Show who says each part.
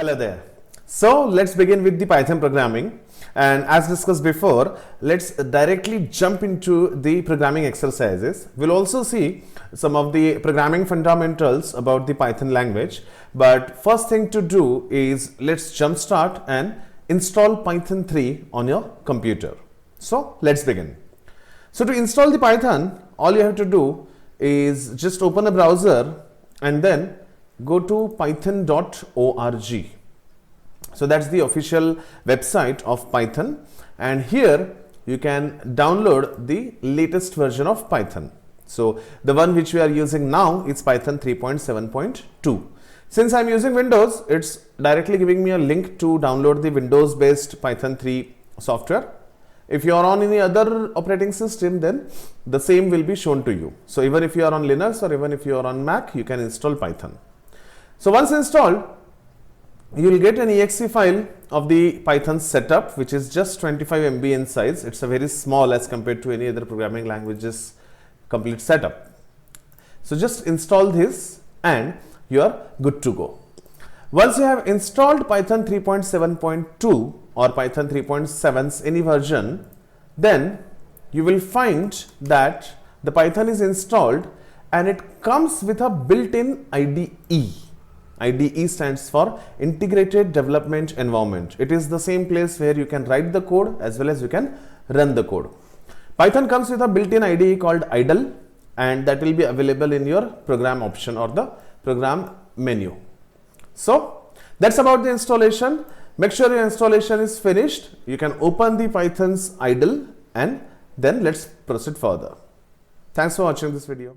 Speaker 1: Hello there. So let's begin with the Python programming, and as discussed before, let's directly jump into the programming exercises. We'll also see some of the programming fundamentals about the Python language, but first thing to do is let's jumpstart and install Python 3 on your computer. So let's begin. So to install the Python, all you have to do is just open a browser and then go to python.org. So that's the official website of Python, and here you can download the latest version of Python. So the one which we are using now is Python 3.7.2. Since I'm using Windows, it's directly giving me a link to download the Windows based Python 3 software. If you are on any other operating system, then the same will be shown to you. So even if you are on Linux or even if you are on Mac, you can install Python. So once installed, you will get an exe file of the Python setup, which is just 25 MB in size. It's a very small as compared to any other programming languages complete setup. So just install this and you are good to go. Once you have installed Python 3.7.2 or Python 3.7's any version, then you will find that the Python is installed and it comes with a built-in IDE. IDE stands for Integrated Development Environment. It is the same place where you can write the code as well as you can run the code. Python comes with a built-in IDE called idle, and that will be available in your program option or the program menu. So that's about the installation. Make sure your installation is finished. You can open the Python's idle and then let's proceed further. Thanks for watching this video.